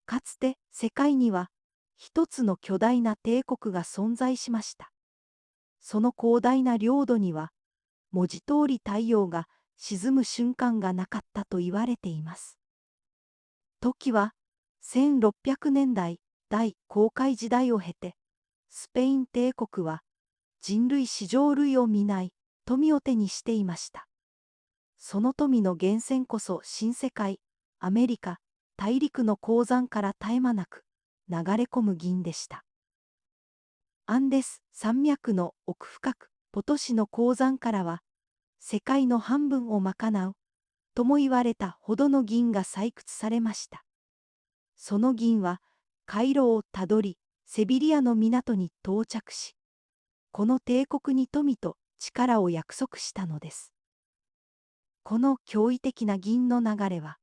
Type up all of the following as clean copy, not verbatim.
かつて世界には一つの巨大な帝国が存在しました。その広大な領土には文字通り太陽が沈む瞬間がなかったと言われています。時は1600年代大航海時代を経て、スペイン帝国は人類史上類を見ない富を手にしていました。その富の源泉こそ新世界、アメリカ、大陸の鉱山から絶え間なく流れ込む銀でした。アンデス山脈の奥深くポトシの鉱山からは、世界の半分を賄うとも言われたほどの銀が採掘されました。その銀は回廊をたどり、セビリアの港に到着し、この帝国に富と力を約束したのです。この驚異的な銀の流れは、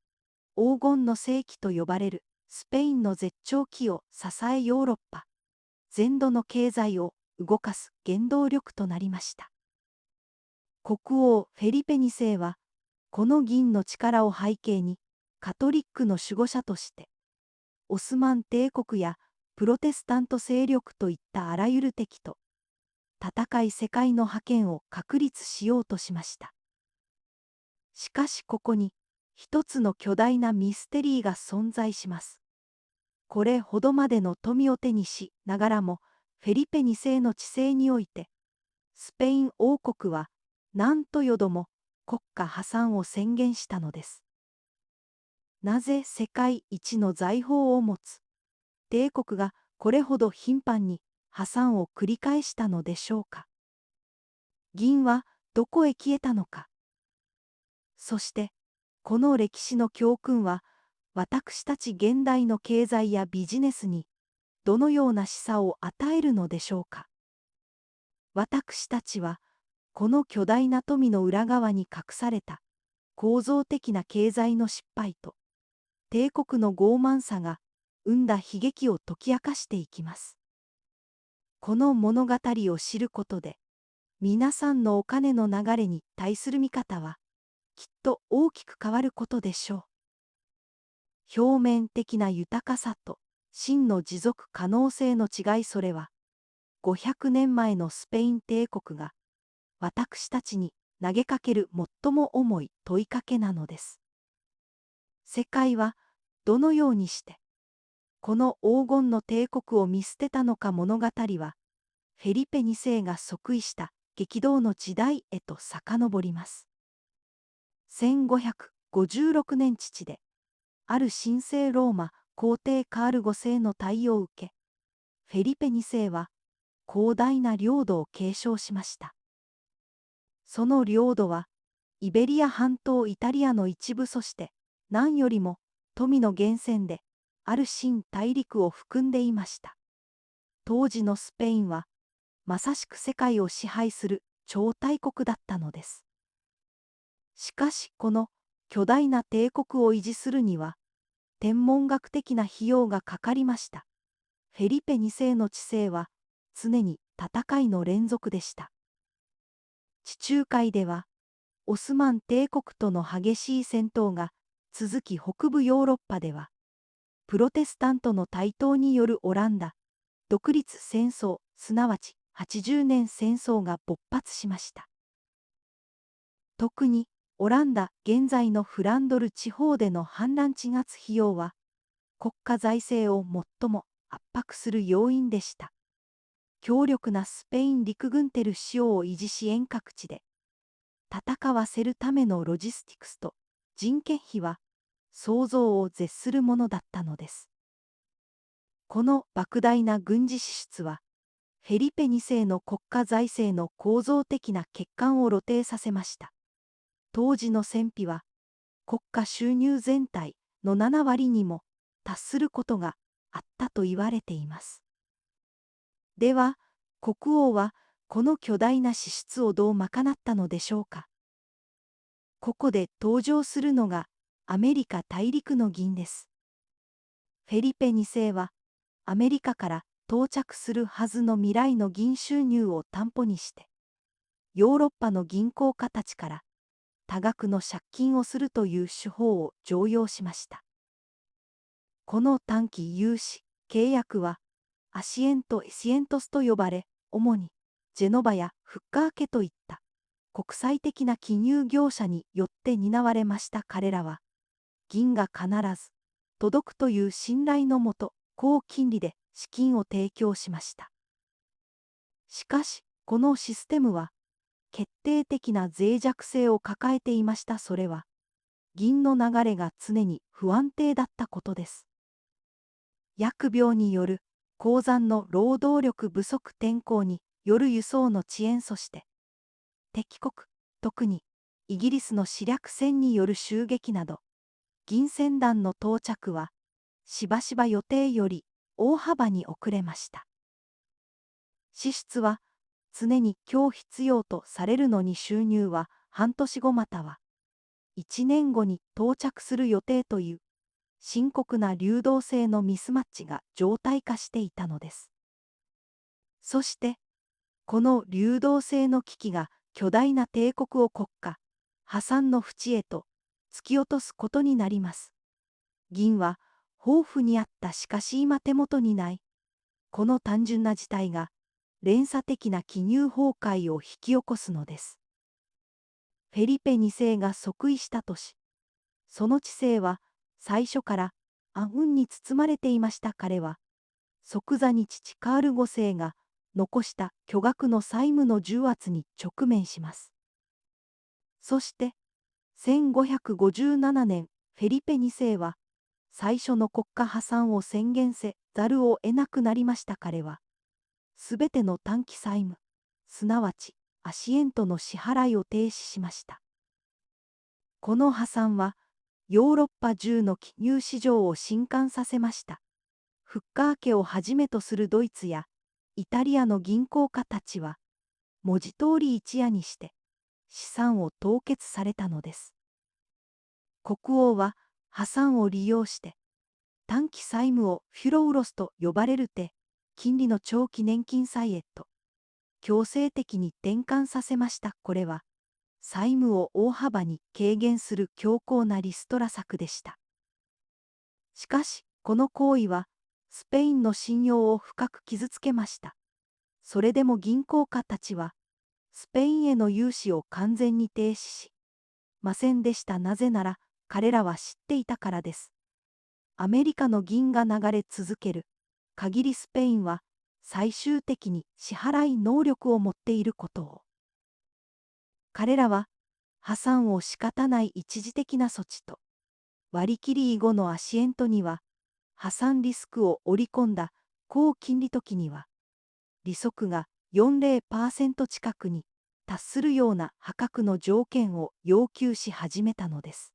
黄金の世紀と呼ばれるスペインの絶頂期を支えヨーロッパ全土の経済を動かす原動力となりました。国王フェリペ2世は、この銀の力を背景に、カトリックの守護者として、オスマン帝国やプロテスタント勢力といったあらゆる敵と、戦い世界の覇権を確立しようとしました。しかしここに、一つの巨大なミステリーが存在します。これほどまでの富を手にしながらも、フェリペ2世の治世において、スペイン王国は何とよども国家破産を宣言したのです。なぜ世界一の財宝を持つ帝国がこれほど頻繁に破産を繰り返したのでしょうか。銀はどこへ消えたのか。そしてこの歴史の教訓は私たち現代の経済やビジネスにどのような示唆を与えるのでしょうか。私たちはこの巨大な富の裏側に隠された構造的な経済の失敗と帝国の傲慢さが生んだ悲劇を解き明かしていきます。この物語を知ることで、皆さんのお金の流れに対する見方はきっと大きく変わることでしょう。表面的な豊かさと真の持続可能性の違い、それは500年前のスペイン帝国が私たちに投げかける最も重い問いかけなのです。世界はどのようにしてこの黄金の帝国を見捨てたのか。物語はフェリペ2世が即位した激動の時代へと遡ります。1556年父である神聖ローマ皇帝カール5世の退位を受け、フェリペ2世は広大な領土を継承しました。その領土はイベリア半島イタリアの一部、そして何よりも富の源泉である新大陸を含んでいました。当時のスペインはまさしく世界を支配する超大国だったのです。しかしこの巨大な帝国を維持するには天文学的な費用がかかりました。フェリペ2世の治世は常に戦いの連続でした。地中海ではオスマン帝国との激しい戦闘が続き、北部ヨーロッパではプロテスタントの台頭によるオランダ独立戦争、すなわち80年戦争が勃発しました。特にオランダ現在のフランドル地方での反乱鎮圧費用は国家財政を最も圧迫する要因でした。強力なスペイン陸軍テルシオを維持し、遠隔地で戦わせるためのロジスティクスと人件費は想像を絶するものだったのです。この莫大な軍事支出はフェリペ2世の国家財政の構造的な欠陥を露呈させました。当時の戦費は国家収入全体の7割にも達することがあったと言われています。では、国王はこの巨大な支出をどう賄ったのでしょうか。ここで登場するのがアメリカ大陸の銀です。フェリペ2世はアメリカから到着するはずの未来の銀収入を担保にして、ヨーロッパの銀行家たちから多額の借金をするという手法を常用しました。この短期融資契約はアシエント・エシエントスと呼ばれ、主にジェノバやフッカー家といった国際的な金融業者によって担われました。彼らは銀が必ず届くという信頼のもと、高金利で資金を提供しました。しかし、このシステムは決定的な脆弱性を抱えていました。それは銀の流れが常に不安定だったことです。疫病による鉱山の労働力不足、天候による輸送の遅延、そして敵国、特にイギリスの試略船による襲撃など、銀船団の到着はしばしば予定より大幅に遅れました。支出は常に今日必要とされるのに、収入は半年後または1年後に到着する予定という深刻な流動性のミスマッチが常態化していたのです。そしてこの流動性の危機が巨大な帝国を国家破産の淵へと突き落とすことになります。銀は豊富にあった、しかし今手元にない。この単純な事態が連鎖的な金融崩壊を引き起こすのです。フェリペ2世が即位した年、その治世は最初から暗雲に包まれていました。彼は即座に父カール5世が残した巨額の債務の重圧に直面します。そして1557年、フェリペ2世は最初の国家破産を宣言せざるを得なくなりました。彼はすべての短期債務、すなわちアシエントの支払いを停止しました。この破産はヨーロッパ中の金融市場を震撼させました。フッカー家をはじめとするドイツやイタリアの銀行家たちは文字通り一夜にして資産を凍結されたのです。国王は破産を利用して短期債務をフュロウロスと呼ばれる金利の長期年金債へと強制的に転換させました。これは債務を大幅に軽減する強硬なリストラ策でした。しかしこの行為はスペインの信用を深く傷つけました。それでも銀行家たちはスペインへの融資を完全に停止しませんでした。なぜなら彼らは知っていたからです。アメリカの銀が流れ続ける限りスペインは最終的に支払い能力を持っていることを。彼らは破産を仕方ない一時的な措置と割り切り以後のアシエントには破産リスクを織り込んだ高金利時には利息が40%近くに達するような破格の条件を要求し始めたのです。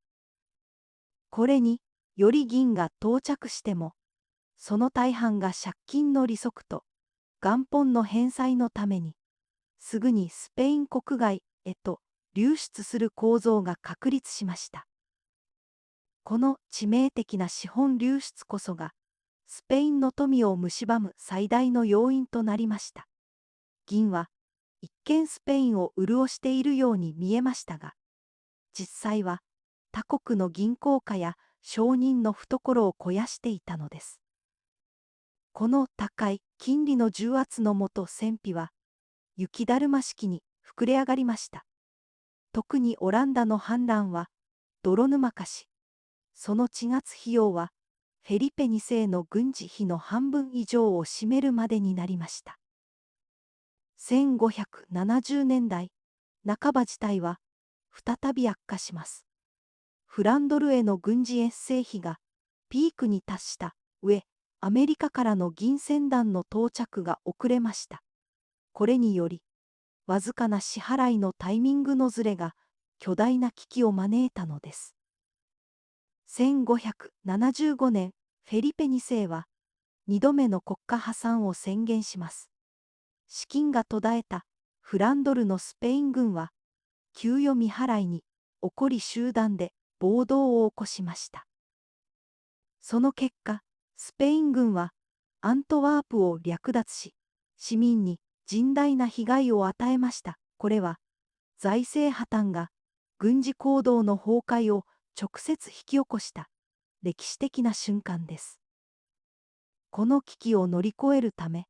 これにより銀が到着してもその大半が借金の利息と元本の返済のためにすぐにスペイン国外へと流出する構造が確立しました。この致命的な資本流出こそがスペインの富を蝕む最大の要因となりました。銀は一見スペインを潤しているように見えましたが、実際は他国の銀行家や商人の懐を肥やしていたのです。この高い金利の重圧のもと、戦費は雪だるま式に膨れ上がりました。特にオランダの反乱は泥沼化し、その鎮圧費用はフェリペ2世の軍事費の半分以上を占めるまでになりました。1570年代半ば事態は再び悪化します。フランドルへの軍事遠征費がピークに達した上、アメリカからの銀船団の到着が遅れました。これによりわずかな支払いのタイミングのずれが巨大な危機を招いたのです。1575年、フェリペ2世は2度目の国家破産を宣言します。資金が途絶えたフランドルのスペイン軍は給与未払いに怒り集団で暴動を起こしました。その結果、スペイン軍はアントワープを略奪し、市民に甚大な被害を与えました。これは財政破綻が軍事行動の崩壊を直接引き起こした歴史的な瞬間です。この危機を乗り越えるため、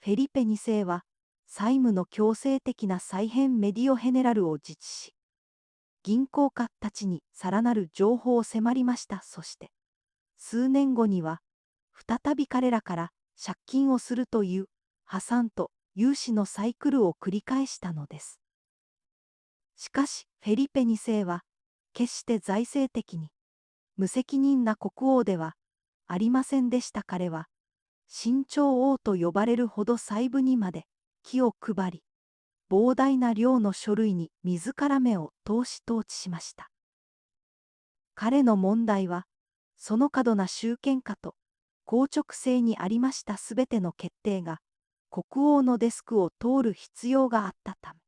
フェリペ2世は債務の強制的な再編メディオヘネラルを実施し、銀行家たちにさらなる情報を迫りました。そして、数年後には、再び彼らから借金をするという破産と融資のサイクルを繰り返したのです。しかし、フェリペ2世は、決して財政的に無責任な国王ではありませんでした。彼は、慎重王と呼ばれるほど細部にまで気を配り、膨大な量の書類に自ら目を通し統治しました。彼の問題は、その過度な集権化と硬直性にありました。すべての決定が国王のデスクを通る必要があったため、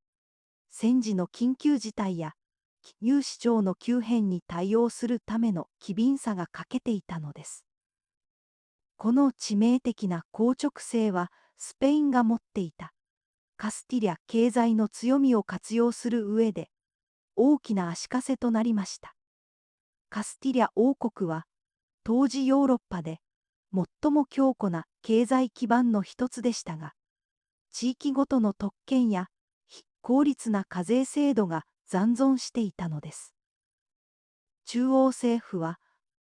戦時の緊急事態や金融市場の急変に対応するための機敏さが欠けていたのです。この致命的な硬直性はスペインが持っていたカスティリャ経済の強みを活用する上で大きな足かせとなりました。カスティリャ王国は当時ヨーロッパで最も強固な経済基盤の一つでしたが、地域ごとの特権や非効率な課税制度が残存していたのです。中央政府は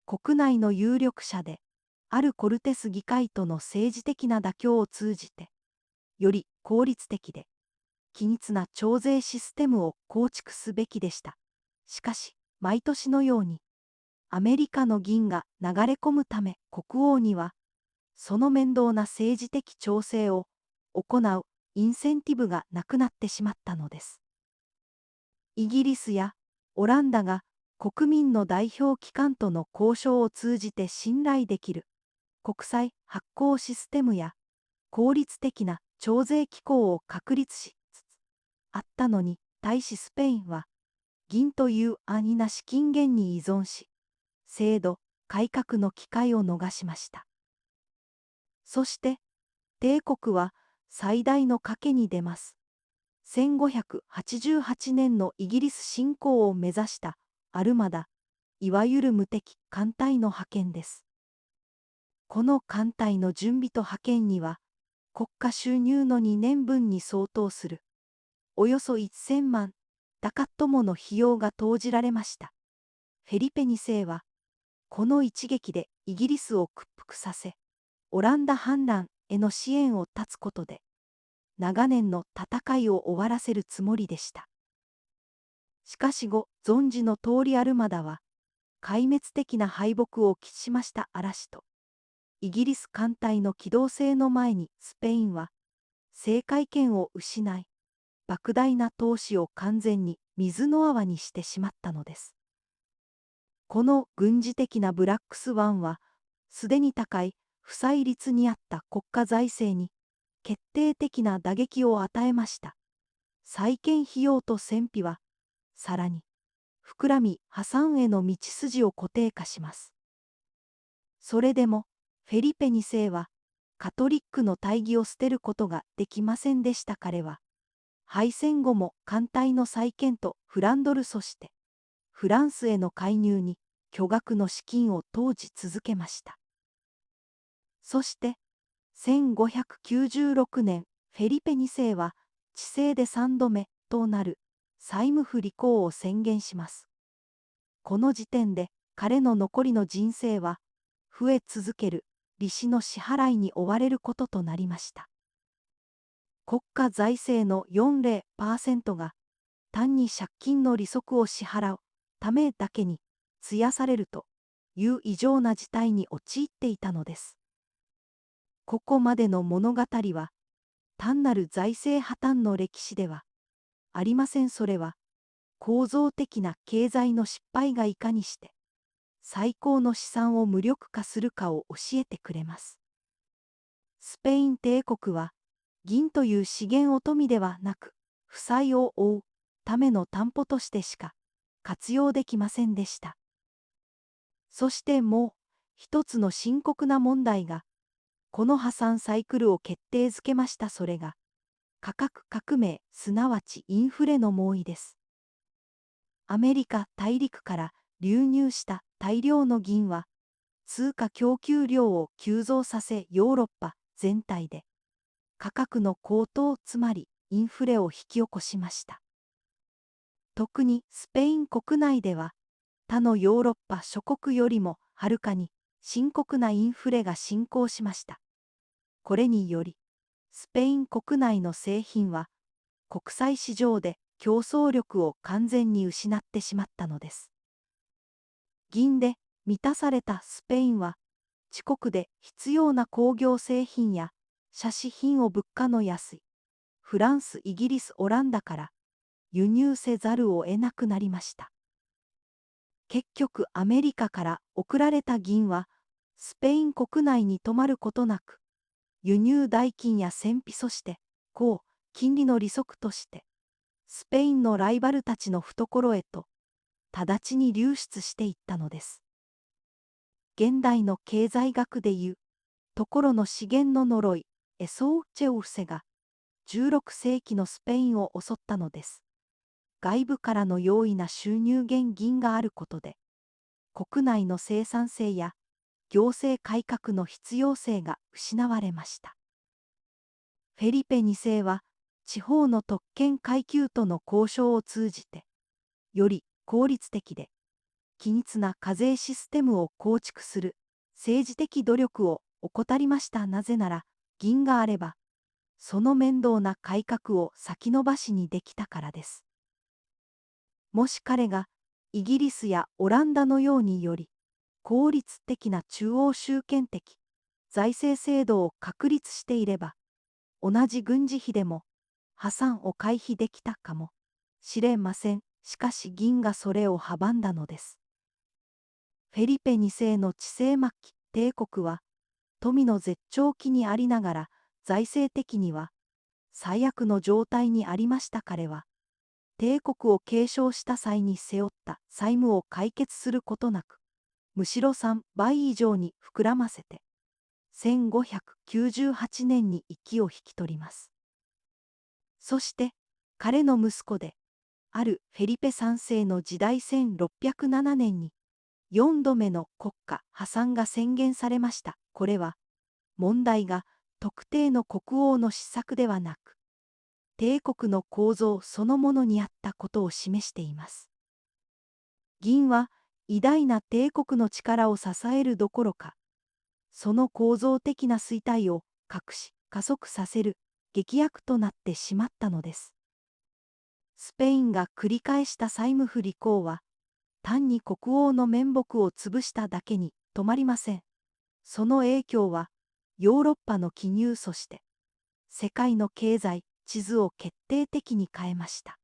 国内の有力者であるコルテス議会との政治的な妥協を通じて、より効率的で均一な徴税システムを構築すべきでした。しかし、毎年のようにアメリカの銀が流れ込むため、国王にはその面倒な政治的調整を行うインセンティブがなくなってしまったのです。イギリスやオランダが国民の代表機関との交渉を通じて信頼できる国際発行システムや効率的な徴税機構を確立しつつあったのに対し、スペインは銀という安易な資金源に依存し、制度改革の機会を逃しました。そして帝国は最大の賭けに出ます。1588年のイギリス侵攻を目指したアルマダ、いわゆる無敵艦隊の派遣です。この艦隊の準備と派遣には、国家収入の2年分に相当する、およそ1000万ダカットもの費用が投じられました。フェリペ2世は、この一撃でイギリスを屈服させ、オランダ反乱への支援を断つことで、長年の戦いを終わらせるつもりでした。しかしご存知の通りアルマダは、壊滅的な敗北を喫しました。嵐とイギリス艦隊の機動性の前にスペインは制海権を失い、莫大な投資を完全に水の泡にしてしまったのです。この軍事的なブラックスワンは、すでに高い負債率にあった国家財政に決定的な打撃を与えました。再建費用と戦費は、さらに膨らみ破産への道筋を固定化します。それでも、フェリペ2世は、カトリックの大義を捨てることができませんでした。彼は、敗戦後も艦隊の再建とフランドルそして、フランスへの介入に巨額の資金を投じ続けました。そして、1596年、フェリペ2世は、治世で3度目となる債務不履行を宣言します。この時点で、彼の残りの人生は、増え続ける利子の支払いに追われることとなりました。国家財政の40%が単に借金の利息を支払うためだけに費やされるという異常な事態に陥っていたのです。ここまでの物語は単なる財政破綻の歴史ではありません。それは構造的な経済の失敗がいかにして最高の資産を無力化するかを教えてくれます。スペイン帝国は銀という資源を富ではなく負債を負うための担保としてしか活用できませんでした。そしてもう一つの深刻な問題がこの破産サイクルを決定づけました。それが価格革命、すなわちインフレの猛威です。アメリカ大陸から流入した大量の銀は通貨供給量を急増させ、ヨーロッパ全体で価格の高騰、つまりインフレを引き起こしました。特にスペイン国内では、他のヨーロッパ諸国よりもはるかに深刻なインフレが進行しました。これにより、スペイン国内の製品は国際市場で競争力を完全に失ってしまったのです。銀で満たされたスペインは、自国で必要な工業製品や奢侈品を物価の安いフランス、イギリス、オランダから輸入せざるを得なくなりました。結局アメリカから送られた銀はスペイン国内に止まることなく、輸入代金や戦費、そして高金利の利息としてスペインのライバルたちの懐へと直ちに流出していったのです。現代の経済学でいうところの資源の呪い、エソーチェウルセが16世紀のスペインを襲ったのです。外部からの容易な収入源銀があることで、国内の生産性や行政改革の必要性が失われました。フェリペ2世は地方の特権階級との交渉を通じて、より効率的で均一な課税システムを構築する政治的努力を怠りました。なぜなら、銀があれば、その面倒な改革を先延ばしにできたからです。もし彼がイギリスやオランダのようにより効率的な中央集権的財政制度を確立していれば、同じ軍事費でも破産を回避できたかもしれません。しかし銀がそれを阻んだのです。フェリペ2世の治世末期、帝国は富の絶頂期にありながら財政的には最悪の状態にありました。彼は帝国を継承した際に背負った債務を解決することなく、むしろ3倍以上に膨らませて、1598年に息を引き取ります。そして、彼の息子で、あるフェリペ3世の時代1607年に、4度目の国家破産が宣言されました。これは、問題が特定の国王の施策ではなく、帝国の構造そのものにあったことを示しています。銀は偉大な帝国の力を支えるどころか、その構造的な衰退を隠し加速させる劇薬となってしまったのです。スペインが繰り返した債務不履行は、単に国王の面目を潰しただけに止まりません。その影響は、ヨーロッパの金融そして、世界の経済、地図を決定的に変えました。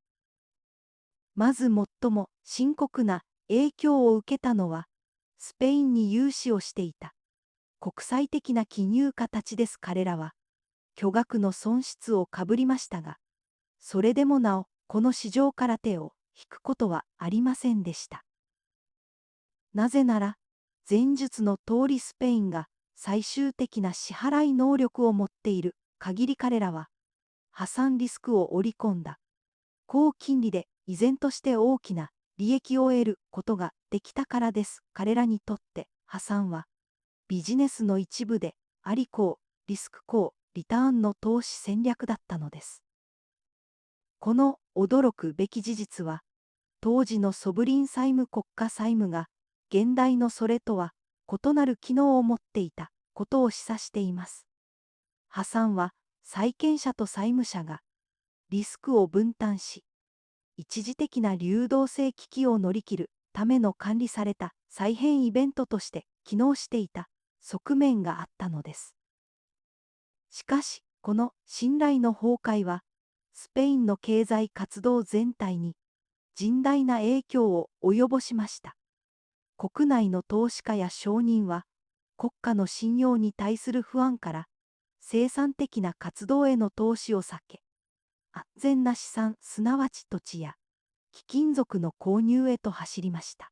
まず最も深刻な影響を受けたのは、スペインに融資をしていた国際的な金融家たちです。彼らは巨額の損失をかぶりましたが、それでもなおこの市場から手を引くことはありませんでした。なぜなら、前述の通りスペインが最終的な支払い能力を持っている限り、彼らは破産リスクを織り込んだ高金利で依然として大きな利益を得ることができたからです。彼らにとって破産はビジネスの一部であり、リスクリターンの投資戦略だったのです。この驚くべき事実は、当時のソブリン債務国家債務が現代のそれとは異なる機能を持っていたことを示唆しています。破産は債権者と債務者がリスクを分担し、一時的な流動性危機を乗り切るための管理された再編イベントとして機能していた側面があったのです。しかし、この信頼の崩壊は、スペインの経済活動全体に甚大な影響を及ぼしました。国内の投資家や商人は、国家の信用に対する不安から、生産的な活動への投資を避け、安全な資産すなわち土地や貴金属の購入へと走りました。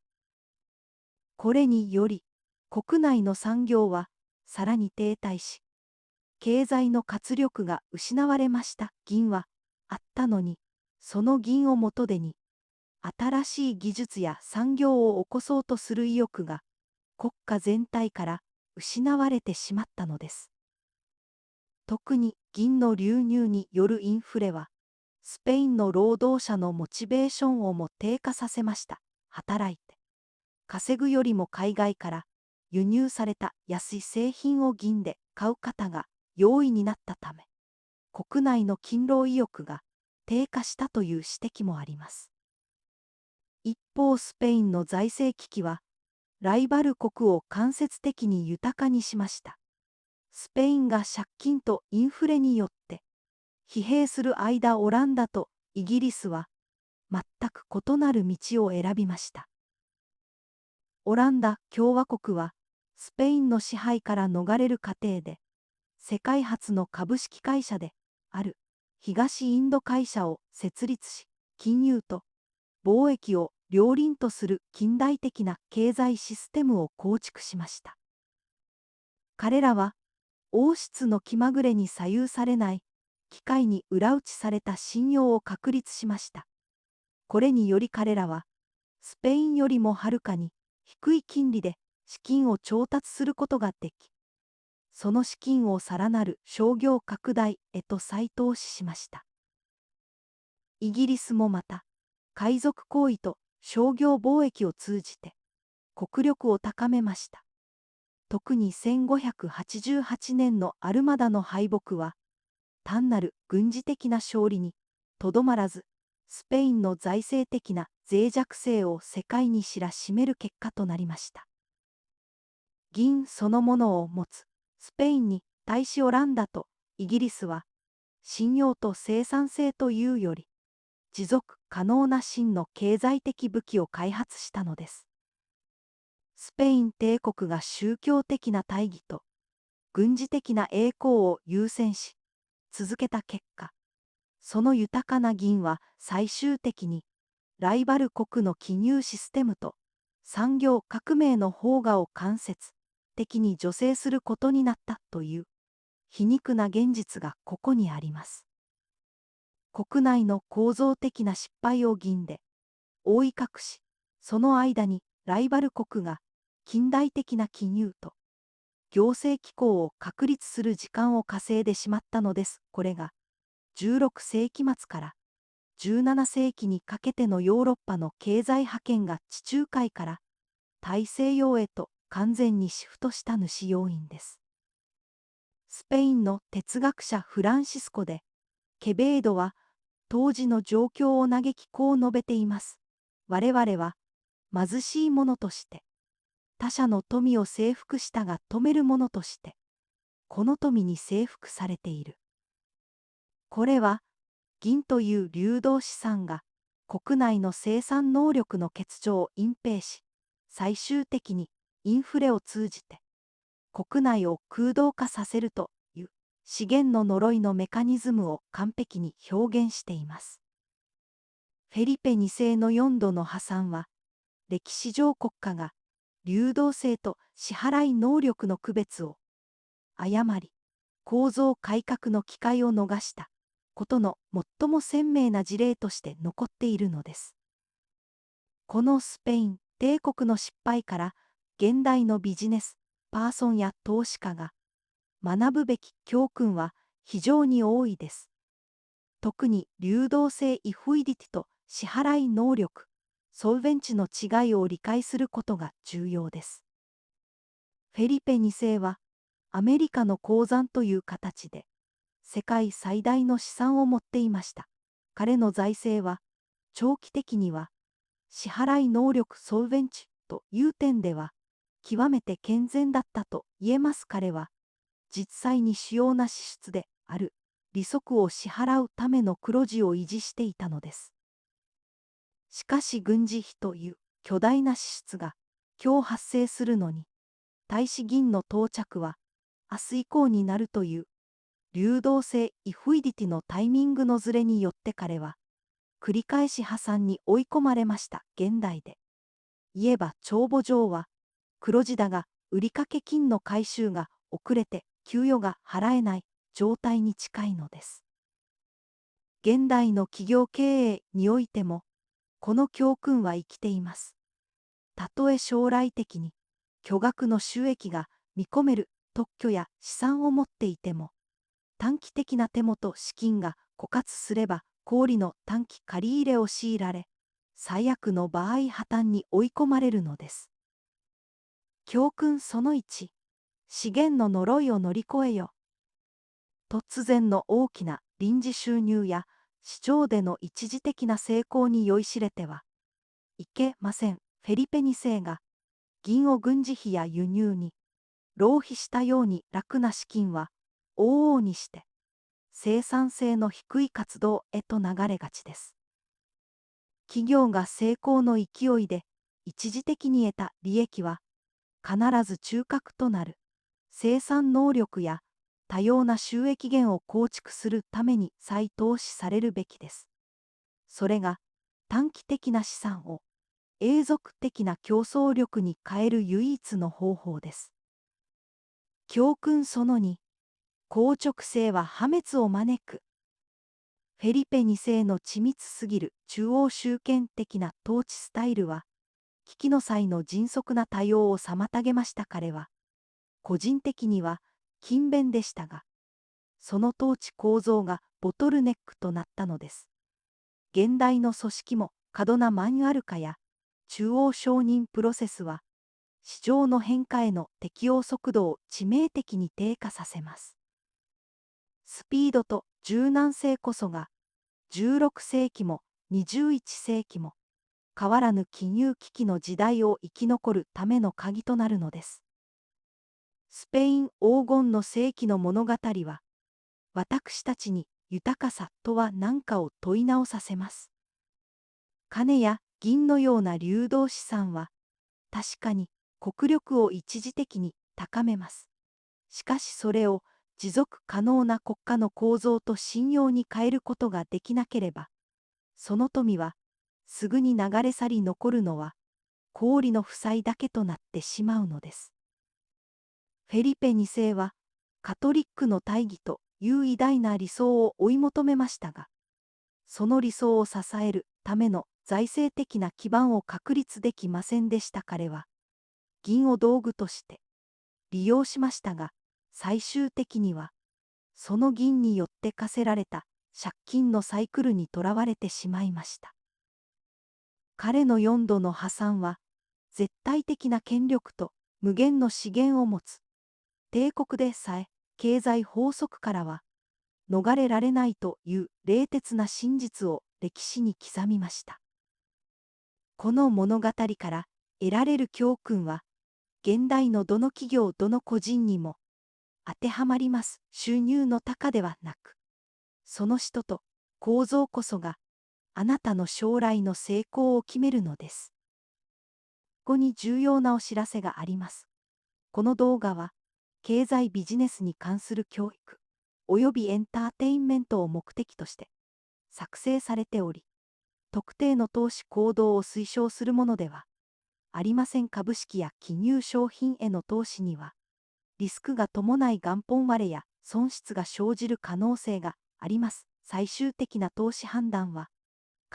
これにより国内の産業はさらに停滞し、経済の活力が失われました。銀はあったのに、その銀を元手に新しい技術や産業を起こそうとする意欲が国家全体から失われてしまったのです。特に銀の流入によるインフレは、スペインの労働者のモチベーションをも低下させました。働いて稼ぐよりも海外から輸入された安い製品を銀で買う方が容易になったため、国内の勤労意欲が低下したという指摘もあります。一方、スペインの財政危機は、ライバル国を間接的に豊かにしました。スペインが借金とインフレによって疲弊する間、オランダとイギリスは全く異なる道を選びました。オランダ共和国はスペインの支配から逃れる過程で、世界初の株式会社である東インド会社を設立し、金融と貿易を両輪とする近代的な経済システムを構築しました。彼らは王室の気まぐれに左右されない機械に裏打ちされた信用を確立しました。これにより彼らはスペインよりもはるかに低い金利で資金を調達することができ、その資金をさらなる商業拡大へと再投資しました。イギリスもまた、海賊行為と商業貿易を通じて国力を高めました。特に1588年のアルマダの敗北は、単なる軍事的な勝利にとどまらず、スペインの財政的な脆弱性を世界に知らしめる結果となりました。銀そのものを持つスペインに対しオランダとイギリスは、信用と生産性というより、持続可能な真の経済的武器を開発したのです。スペイン帝国が宗教的な大義と軍事的な栄光を優先し続けた結果、その豊かな銀は最終的にライバル国の金融システムと産業革命の萌芽を間接的に助成することになったという皮肉な現実がここにあります。国内の構造的な失敗を銀で覆い隠し、その間にライバル国が近代的な金融と行政機構を確立する時間を稼いでしまったのです。これが16世紀末から17世紀にかけてのヨーロッパの経済覇権が地中海から大西洋へと完全にシフトした主要因です。スペインの哲学者フランシスコ・デ・ケベードは当時の状況を嘆きこう述べています。我々は貧しい者として他者の富を征服したが富める者としてこの富に征服されている。これは銀という流動資産が国内の生産能力の欠如を隠蔽し、最終的にインフレを通じて国内を空洞化させるという資源の呪いのメカニズムを完璧に表現しています。フェリペ2世の4度の破産は、歴史上国家が流動性と支払い能力の区別を誤り、構造改革の機会を逃したことの最も鮮明な事例として残っているのです。このスペイン帝国の失敗から現代のビジネスパーソンや投資家が学ぶべき教訓は非常に多いです。特に流動性イフイディティと支払い能力ソルベンチの違いを理解することが重要です。フェリペ2世はアメリカの鉱山という形で世界最大の資産を持っていました。彼の財政は長期的には支払い能力ソルベンチという点では極めて健全だったと言えます。彼は実際に主要な支出である利息を支払うための黒字を維持していたのです。しかし軍事費という巨大な支出が今日発生するのに対し銀の到着は明日以降になるという流動性イフイディティのタイミングのずれによって彼は繰り返し破産に追い込まれました。現代で言えば帳簿上は黒字だが売掛金の回収が遅れて給与が払えない状態に近いのです。現代の企業経営においてもこの教訓は生きています。たとえ将来的に巨額の収益が見込める特許や資産を持っていても、短期的な手元資金が枯渇すれば、小売の短期借り入れを強いられ、最悪の場合破綻に追い込まれるのです。教訓その1、資源の呪いを乗り越えよ。突然の大きな臨時収入や市場での一時的な成功に酔いしれてはいけません。フェリペ2世が銀を軍事費や輸入に浪費したように楽な資金は往々にして生産性の低い活動へと流れがちです。企業が成功の勢いで一時的に得た利益は必ず中核となる生産能力や多様な収益源を構築するために再投資されるべきです。それが短期的な資産を永続的な競争力に変える唯一の方法です。教訓その2、硬直性は破滅を招く。フェリペ2世の緻密すぎる中央集権的な統治スタイルは、危機の際の迅速な対応を妨げました。彼は、個人的には勤勉でしたが、その統治構造がボトルネックとなったのです。現代の組織も過度なマニュアル化や中央承認プロセスは、市場の変化への適応速度を致命的に低下させます。スピードと柔軟性こそが16世紀も21世紀も変わらぬ金融危機の時代を生き残るための鍵となるのです。スペイン黄金の世紀の物語は、私たちに豊かさとは何かを問い直させます。金や銀のような流動資産は、確かに国力を一時的に高めます。しかしそれを持続可能な国家の構造と信用に変えることができなければ、その富はすぐに流れ去り残るのは氷の負債だけとなってしまうのです。フェリペ2世はカトリックの大義という偉大な理想を追い求めましたが、その理想を支えるための財政的な基盤を確立できませんでした。彼は銀を道具として利用しましたが、最終的にはその銀によって課せられた借金のサイクルにとらわれてしまいました。彼の4度の破産は、絶対的な権力と無限の資源を持つ帝国でさえ経済法則からは逃れられないという冷徹な真実を歴史に刻みました。この物語から得られる教訓は、現代のどの企業どの個人にも当てはまります。収入の高ではなく、その人と構造こそがあなたの将来の成功を決めるのです。ここに重要なお知らせがあります。この動画は経済ビジネスに関する教育およびエンターテインメントを目的として作成されており、特定の投資行動を推奨するものではありません。株式や金融商品への投資にはリスクが伴い元本割れや損失が生じる可能性があります。最終的な投資判断は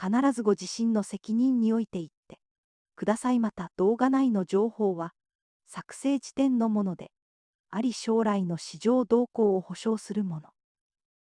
必ずご自身の責任において言ってください。また動画内の情報は作成時点のものであり、将来の市場動向を保証するもの